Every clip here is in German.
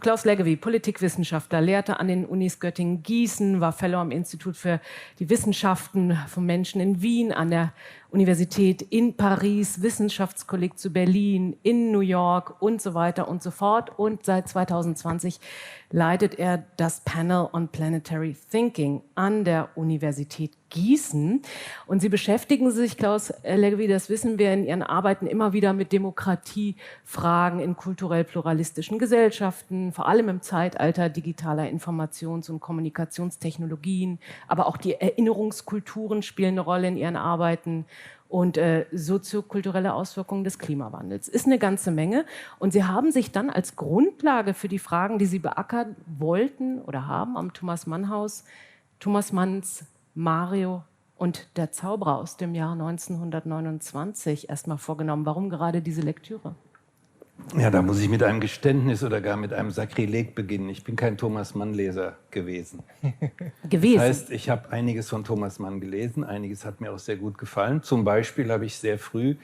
Klaus Leggevi, Politikwissenschaftler, lehrte an den Unis Göttingen, Gießen, war Fellow am Institut für die Wissenschaften von Menschen in Wien, an der Universität in Paris, Wissenschaftskolleg zu Berlin, in New York und so weiter und so fort. Und seit 2020 leitet er das Panel on Planetary Thinking an der Universität Gießen. Und Sie beschäftigen sich, Klaus Leggevi, das wissen wir, in Ihren Arbeiten immer wieder mit Demokratiefragen in kulturell pluralistischen Gesellschaften, vor allem im Zeitalter digitaler Informations- und Kommunikationstechnologien. Aber auch die Erinnerungskulturen spielen eine Rolle in Ihren Arbeiten. Und soziokulturelle Auswirkungen des Klimawandels. Ist eine ganze Menge. Und Sie haben sich dann als Grundlage für die Fragen, die Sie beackern wollten oder haben, am Thomas Mann Haus, Thomas Manns Mario und der Zauberer aus dem Jahr 1929 erstmal vorgenommen. Warum gerade diese Lektüre? Ja, da muss ich mit einem Geständnis oder gar mit einem Sakrileg beginnen. Ich bin kein Thomas Mann-Leser gewesen. Das heißt, ich habe einiges von Thomas Mann gelesen, einiges hat mir auch sehr gut gefallen. Zum Beispiel habe ich sehr früh,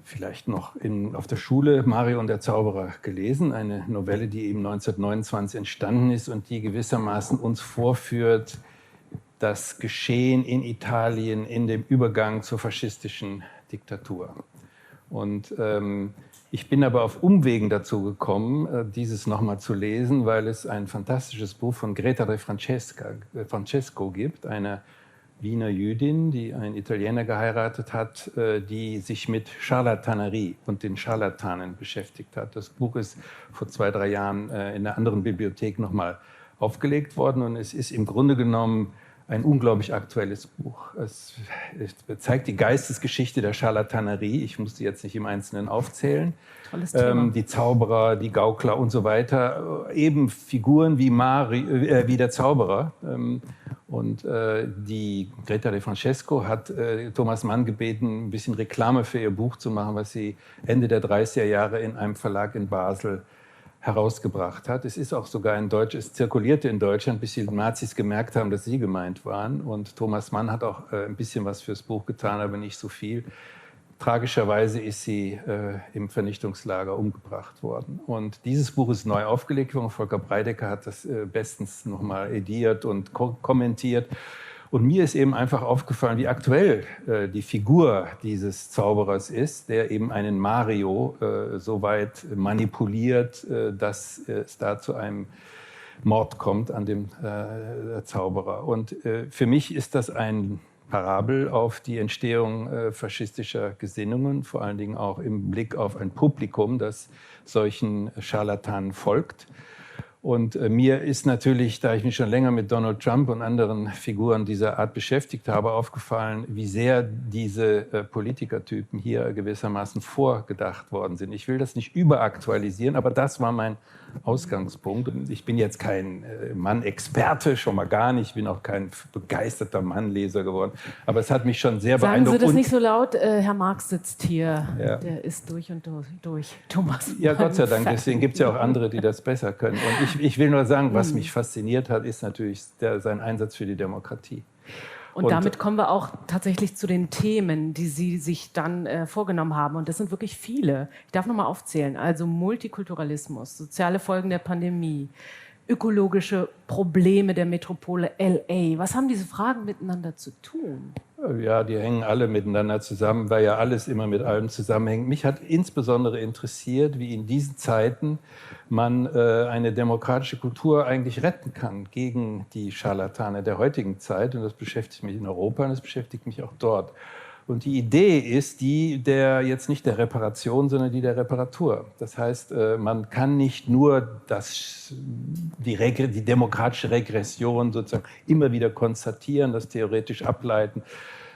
vielleicht noch auf der Schule, Mario und der Zauberer gelesen. Eine Novelle, die eben 1929 entstanden ist und die gewissermaßen uns vorführt, das Geschehen in Italien in dem Übergang zur faschistischen Diktatur. Und ich bin aber auf Umwegen dazu gekommen, dieses nochmal zu lesen, weil es ein fantastisches Buch von Greta de Francesco gibt, einer Wiener Jüdin, die einen Italiener geheiratet hat, die sich mit Charlatanerie und den Scharlatanen beschäftigt hat. Das Buch ist vor 2, 3 Jahren in einer anderen Bibliothek nochmal aufgelegt worden und es ist im Grunde genommen ein unglaublich aktuelles Buch. Es zeigt die Geistesgeschichte der Scharlatanerie. Ich muss die jetzt nicht im Einzelnen aufzählen. Tolles Thema. Die Zauberer, die Gaukler und so weiter. Eben Figuren wie der Zauberer. Und die Greta de Francesco hat Thomas Mann gebeten, ein bisschen Reklame für ihr Buch zu machen, was sie Ende der 30er Jahre in einem Verlag in Basel herausgebracht hat. Es ist auch sogar in Deutsch, es zirkulierte in Deutschland, bis die Nazis gemerkt haben, dass sie gemeint waren. Und Thomas Mann hat auch ein bisschen was fürs Buch getan, aber nicht so viel. Tragischerweise ist sie im Vernichtungslager umgebracht worden. Und dieses Buch ist neu aufgelegt worden. Volker Breidecker hat das bestens nochmal ediert und kommentiert. Und mir ist eben einfach aufgefallen, wie aktuell die Figur dieses Zauberers ist, der eben einen Mario so weit manipuliert, dass es da zu einem Mord kommt an dem Zauberer. Und für mich ist das ein Parabel auf die Entstehung faschistischer Gesinnungen, vor allen Dingen auch im Blick auf ein Publikum, das solchen Scharlatanen folgt. Und mir ist natürlich, da ich mich schon länger mit Donald Trump und anderen Figuren dieser Art beschäftigt habe, aufgefallen, wie sehr diese Politikertypen hier gewissermaßen vorgedacht worden sind. Ich will das nicht überaktualisieren, aber das war mein Ausgangspunkt. Und ich bin jetzt kein Mann-Experte, schon mal gar nicht. Ich bin auch kein begeisterter Mann-Leser geworden. Aber es hat mich schon sehr beeindruckt. Sagen Sie das nicht so laut? Herr Marx sitzt hier. Ja. Der ist durch und durch. Thomas. Ja, Gott sei Dank. Deswegen gibt es ja auch andere, die das besser können. Und ich will nur sagen, was mich fasziniert hat, ist natürlich sein Einsatz für die Demokratie. Und damit kommen wir auch tatsächlich zu den Themen, die Sie sich dann vorgenommen haben. Und das sind wirklich viele. Ich darf noch mal aufzählen. Also Multikulturalismus, soziale Folgen der Pandemie, ökologische Probleme der Metropole LA. Was haben diese Fragen miteinander zu tun? Ja, die hängen alle miteinander zusammen, weil ja alles immer mit allem zusammenhängt. Mich hat insbesondere interessiert, wie in diesen Zeiten man eine demokratische Kultur eigentlich retten kann gegen die Scharlatane der heutigen Zeit. Und das beschäftigt mich in Europa und das beschäftigt mich auch dort. Und die Idee ist die jetzt nicht der Reparation, sondern die der Reparatur. Das heißt, man kann nicht nur die demokratische Regression sozusagen immer wieder konstatieren, das theoretisch ableiten,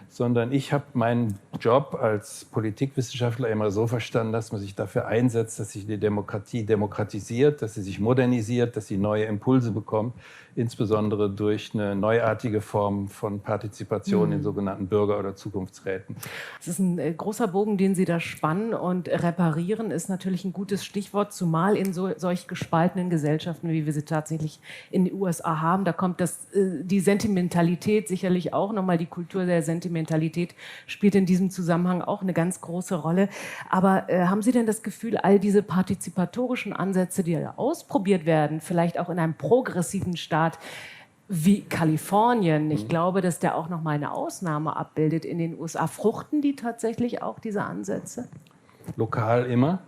sondern ich habe meinen Job als Politikwissenschaftler immer so verstanden, dass man sich dafür einsetzt, dass sich die Demokratie demokratisiert, dass sie sich modernisiert, dass sie neue Impulse bekommt, insbesondere durch eine neuartige Form von Partizipation in sogenannten Bürger- oder Zukunftsräten. Das ist ein großer Bogen, den Sie da spannen, und reparieren ist natürlich ein gutes Stichwort, zumal in solch gespaltenen Gesellschaften, wie wir sie tatsächlich in den USA haben. Da kommt die Sentimentalität sicherlich auch nochmal, die Kultur der Sentimentalität Mentalität spielt in diesem Zusammenhang auch eine ganz große Rolle. Aber haben Sie denn das Gefühl, all diese partizipatorischen Ansätze, die ja ausprobiert werden, vielleicht auch in einem progressiven Staat wie Kalifornien, ich glaube, dass der auch noch mal eine Ausnahme abbildet in den USA, fruchten die tatsächlich auch, diese Ansätze? Lokal immer.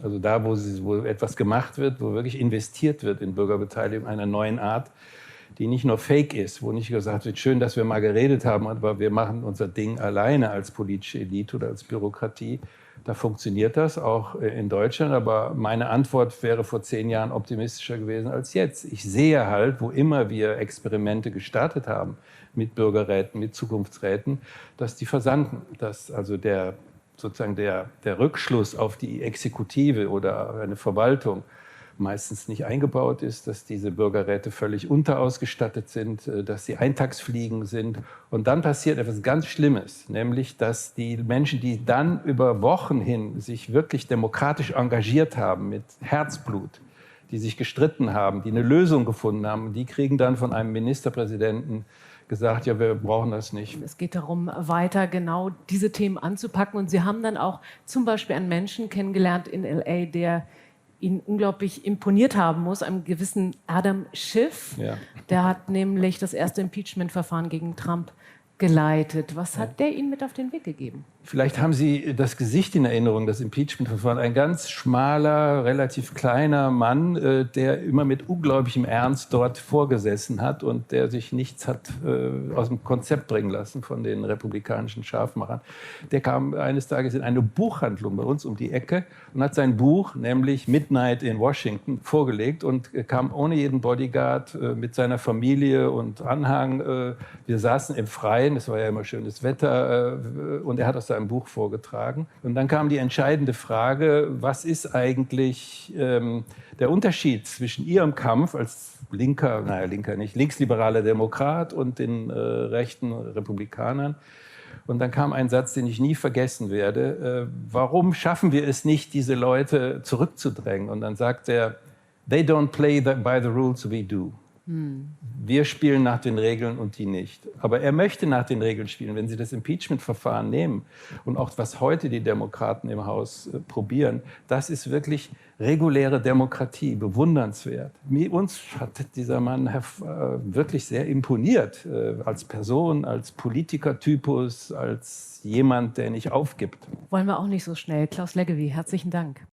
Also da, wo etwas gemacht wird, wo wirklich investiert wird in Bürgerbeteiligung einer neuen Art, die nicht nur fake ist, wo nicht gesagt wird, schön, dass wir mal geredet haben, aber wir machen unser Ding alleine als politische Elite oder als Bürokratie. Da funktioniert das auch in Deutschland, aber meine Antwort wäre vor 10 Jahren optimistischer gewesen als jetzt. Ich sehe halt, wo immer wir Experimente gestartet haben mit Bürgerräten, mit Zukunftsräten, dass die versanden, dass also der Rückschluss auf die Exekutive oder eine Verwaltung meistens nicht eingebaut ist, dass diese Bürgerräte völlig unterausgestattet sind, dass sie Eintagsfliegen sind. Und dann passiert etwas ganz Schlimmes, nämlich dass die Menschen, die dann über Wochen hin sich wirklich demokratisch engagiert haben, mit Herzblut, die sich gestritten haben, die eine Lösung gefunden haben, die kriegen dann von einem Ministerpräsidenten gesagt, ja, wir brauchen das nicht. Es geht darum, weiter genau diese Themen anzupacken. Und Sie haben dann auch zum Beispiel einen Menschen kennengelernt in L.A., der Ihnen unglaublich imponiert haben muss, einen gewissen Adam Schiff. Ja. Der hat nämlich das erste Impeachment-Verfahren gegen Trump geleitet. Was hat der Ihnen mit auf den Weg gegeben? Vielleicht haben Sie das Gesicht in Erinnerung, das Impeachment-Verfahren. Ein ganz schmaler, relativ kleiner Mann, der immer mit unglaublichem Ernst dort vorgesessen hat und der sich nichts hat aus dem Konzept bringen lassen von den republikanischen Scharfmachern. Der kam eines Tages in eine Buchhandlung bei uns um die Ecke und hat sein Buch, nämlich Midnight in Washington, vorgelegt und kam ohne jeden Bodyguard mit seiner Familie und Anhang. Wir saßen im Freien, es war ja immer schönes Wetter, und er hat aus seinem Buch vorgetragen. Und dann kam die entscheidende Frage, was ist eigentlich der Unterschied zwischen Ihrem Kampf als linker nicht, linksliberaler Demokrat und den rechten Republikanern? Und dann kam ein Satz, den ich nie vergessen werde. Warum schaffen wir es nicht, diese Leute zurückzudrängen? Und dann sagt er, they don't play by the rules we do. Wir spielen nach den Regeln und die nicht. Aber er möchte nach den Regeln spielen. Wenn Sie das Impeachment-Verfahren nehmen und auch was heute die Demokraten im Haus probieren, das ist wirklich reguläre Demokratie, bewundernswert. Uns hat dieser Mann wirklich sehr imponiert, als Person, als Politikertypus, als jemand, der nicht aufgibt. Wollen wir auch nicht so schnell. Klaus Leggevi, herzlichen Dank.